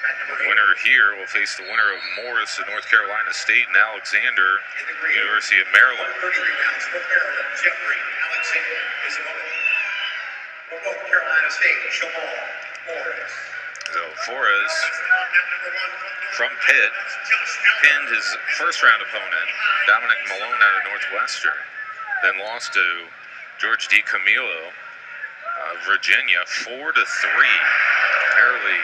The winner here will face the winner of Morris at North Carolina State and Alexander, University of Maryland. North Carolina State, Forys. So Forys from Pitt pinned his first-round opponent, Dominic Malone out of Northwestern, then lost to George D. Camilo of Virginia, 4-3, barely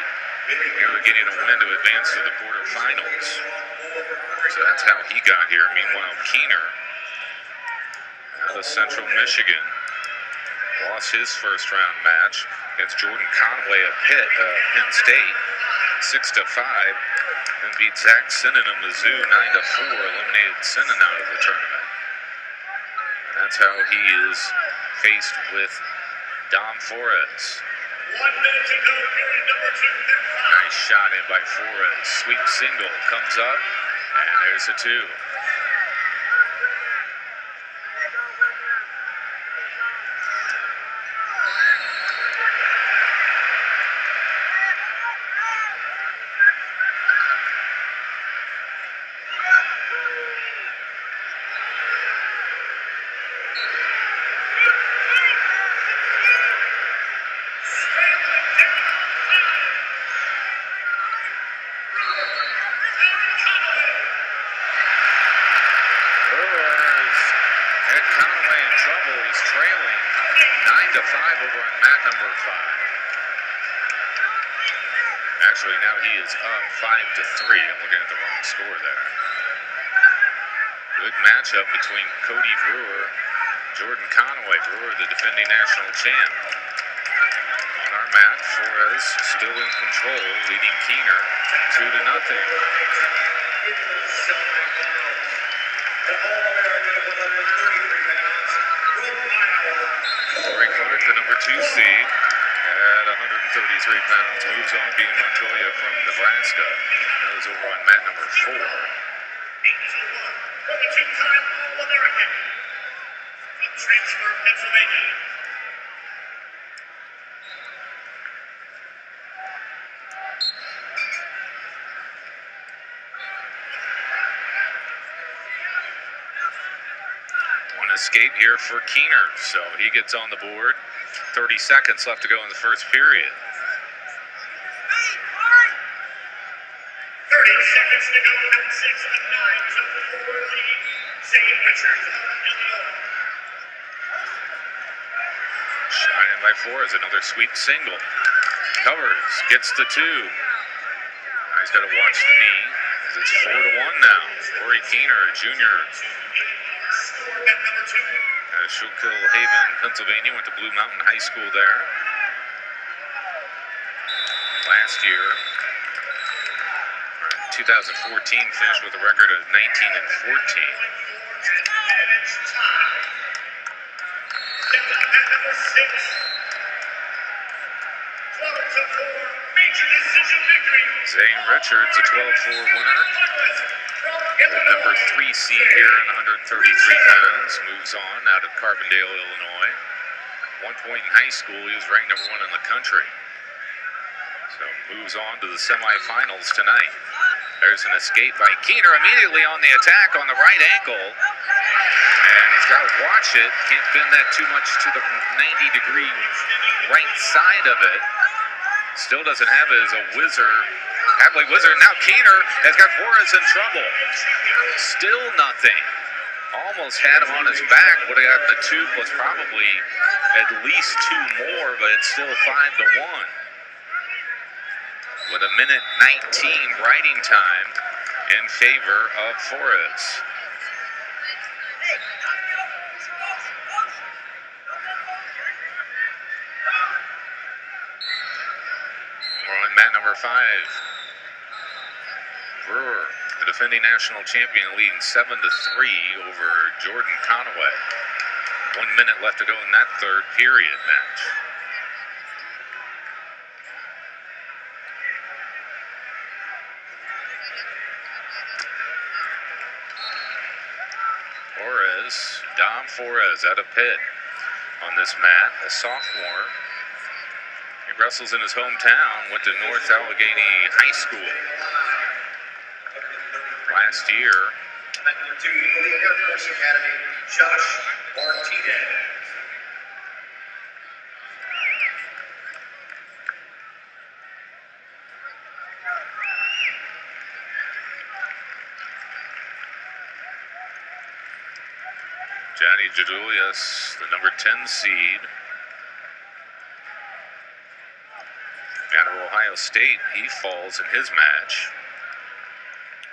getting a win to advance to the quarterfinals. So that's how he got here. Meanwhile, Keener out of Central Michigan lost his first-round match against Jordan Conway of Penn State, 6-5, and beat Zach Sinnen of Mizzou 9-4, eliminated Sinnen out of the tournament. And that's how he is faced with Dom Forys. 1 minute to go, period number 2. Nice shot in by Forys. Sweep single comes up, and there's a 2. Actually, now he is up 5-3. I'm looking at the wrong score there. Good matchup between Cody Brewer, Jordan Conway. Brewer, the defending national champ. On our mat, Forys still in control, leading Keener 2-0. Corey Clark, the number 2 seed, at 133 pounds, moves on, beating Montoya from Nebraska. That was over on mat number 4. 8-1 for the two-time All-American from Transfer, Pennsylvania. One escape here for Keener, so he gets on the board. 30 seconds left to go in the first period. 30 seconds to go, at 6-9 to the lead. Zane Richards of Illinois. Shot in by Forys, another sweep single. Covers, gets the 2. Now he's got to watch the knee. It's 4-1 now. Corey Keener, a junior. Score bet number 2. Schuylkill Haven, Pennsylvania, went to Blue Mountain High School there. Last year, 2014, finished with a record of 19-14. Zane Richards, a 12-4 winner. The number 3 seed here in 133 pounds, moves on out of Carbondale, Illinois. One point in high school, he was ranked number 1 in the country. So moves on to the semifinals tonight. There's an escape by Keener, immediately on the attack on the right ankle. And he's got to watch it. Can't bend that too much to the 90-degree right side of it. Still doesn't have it as a whizzer. Halfway whizzer. Now Keener has got Forys in trouble. Still nothing. Almost had him on his back. Would have got the 2 plus probably at least 2 more, but it's still 5-1. With a minute 19 riding time in favor of Forys. We're on mat number 5. Brewer, the defending national champion, leading 7-3 over Jordan Conway. 1 minute left to go in that third period match. Dom Forys out of Pitt on this mat, a sophomore He wrestles in his hometown, went to North Allegheny High School last year. Number 2, the Air Force Academy, Josh Martinez. Johnny Jadulius, the number 10 seed. Out of Ohio State, he falls in his match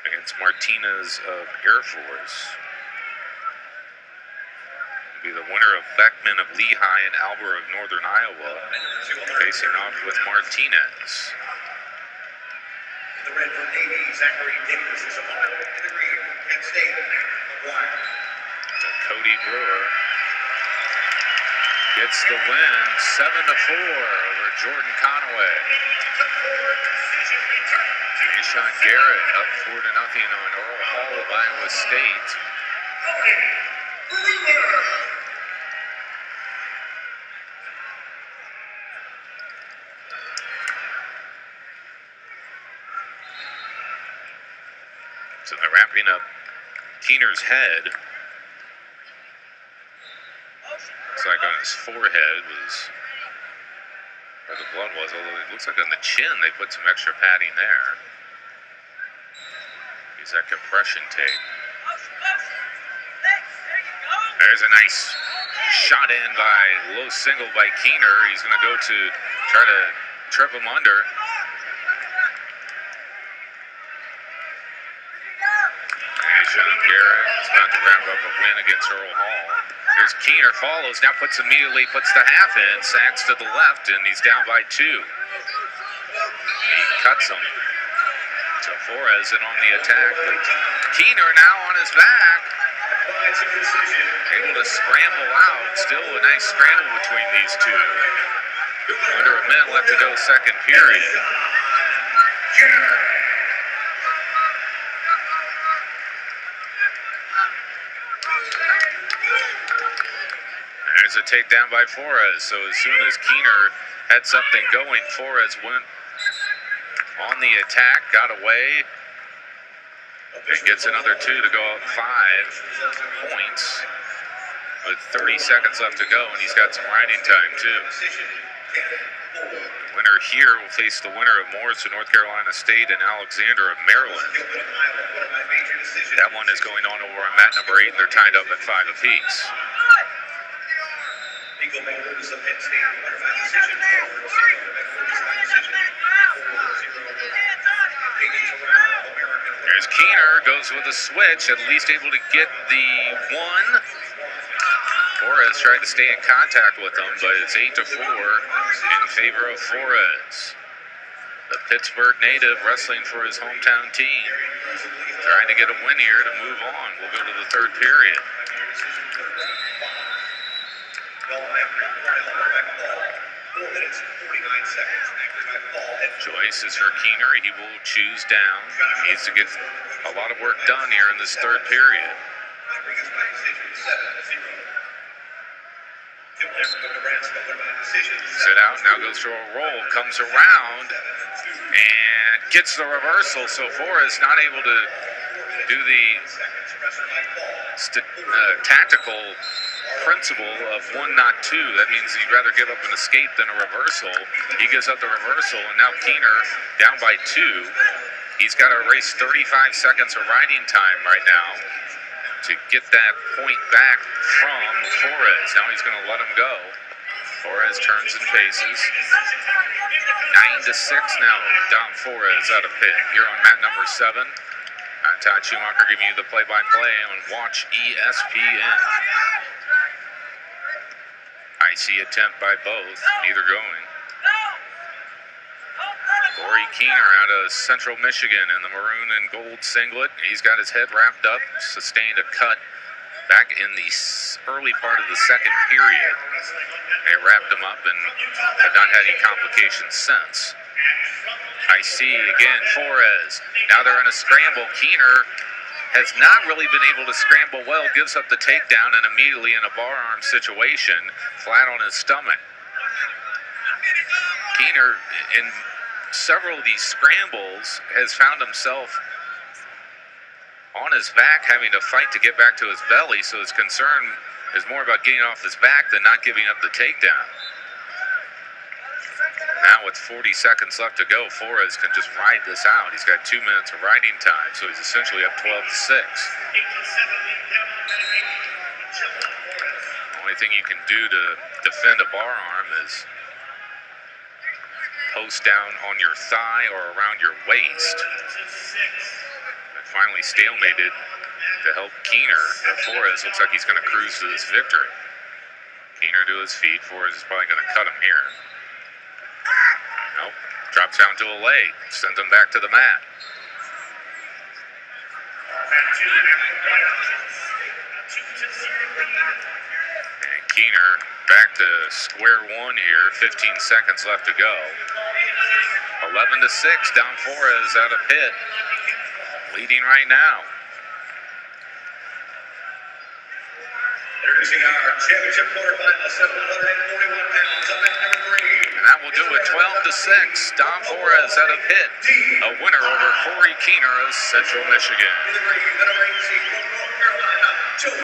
against Martinez of Air Force. Will be the winner of Beckman of Lehigh and Albert of Northern Iowa, facing off with Martinez. The red from Navy, Zachary Davis is a model in the green from Penn State, McGuire. Cody Brewer gets the win, 7-4 over Jordan Conaway. Deshaun Garrett up 4-0 on Earl Hall of Iowa State. So they're wrapping up Keener's head. Looks like on his forehead was where the blood was, although it looks like on the chin they put some extra padding there. Use that compression tape. There's a nice shot in by low single by Keener. He's going to go to try to trip him under. Deshaun Garrett is about to wrap up a win against Earl Hall. There's Keener, follows, now puts the half in, sacks to the left, and he's down by 2. He cuts him. So Forys in on the attack, but Keener now on his back, able to scramble out. Still a nice scramble between these two. Under a minute left to go, second period. There's a takedown by Forys. So as soon as Keener had something going, Forys went on the attack, got away, and gets another 2 to go up 5 points with 30 seconds left to go, and he's got some riding time too. The winner here will face the winner of Morris of North Carolina State and Alexander of Maryland. That one is going on over on mat number 8, and they're tied up at 5 apiece. There's Keener, goes with a switch, at least able to get the 1. Forys tried to stay in contact with him, but it's 8-4 in favor of Forys. The Pittsburgh native wrestling for his hometown team, trying to get a win here to move on. We'll go to the third period. Joyce is for Keener. He will choose down. He needs to get a lot of work done here in this third period. Sit out, now goes for a roll, comes around, and gets the reversal. So Forys not able to do the tactical principle of 1, not 2. That means he'd rather give up an escape than a reversal. He gives up the reversal, and now Keener down by 2. He's got to erase 35 seconds of riding time right now to get that point back from Forys. Now he's going to let him go. Forys turns and faces. 9-6 now, Dom Forys out of Pitt. Here on mat number 7. I'm Todd Schumacher giving you the play-by-play on Watch ESPN. Icy attempt by both, neither going. Corey Keener out of Central Michigan in the maroon and gold singlet. He's got his head wrapped up, sustained a cut back in the early part of the second period. They wrapped him up and have not had any complications since. I see again Forys. Now they're in a scramble. Keener has not really been able to scramble well, gives up the takedown, and immediately in a bar arm situation, flat on his stomach. Keener, in several of these scrambles, has found himself on his back having to fight to get back to his belly, so his concern is more about getting off his back than not giving up the takedown. Now with 40 seconds left to go, Forys can just ride this out. He's got 2 minutes of riding time, so he's essentially up 12-6. The only thing you can do to defend a bar arm is post down on your thigh or around your waist. It finally stalemated to help Keener. Forys looks like he's going to cruise to this victory. Keener to his feet. Forys is probably going to cut him here. Nope. Drops down to a leg. Sends him back to the mat. And Keener back to square one here. 15 seconds left to go. 11-6 down Forys out of Pitt. Leading right now. Introducing our championship quarterfinals at 141 pounds, event number 3. And that will do it. 12-6. Don Forys out of Pitt. A winner over Corey Keener of Central Michigan.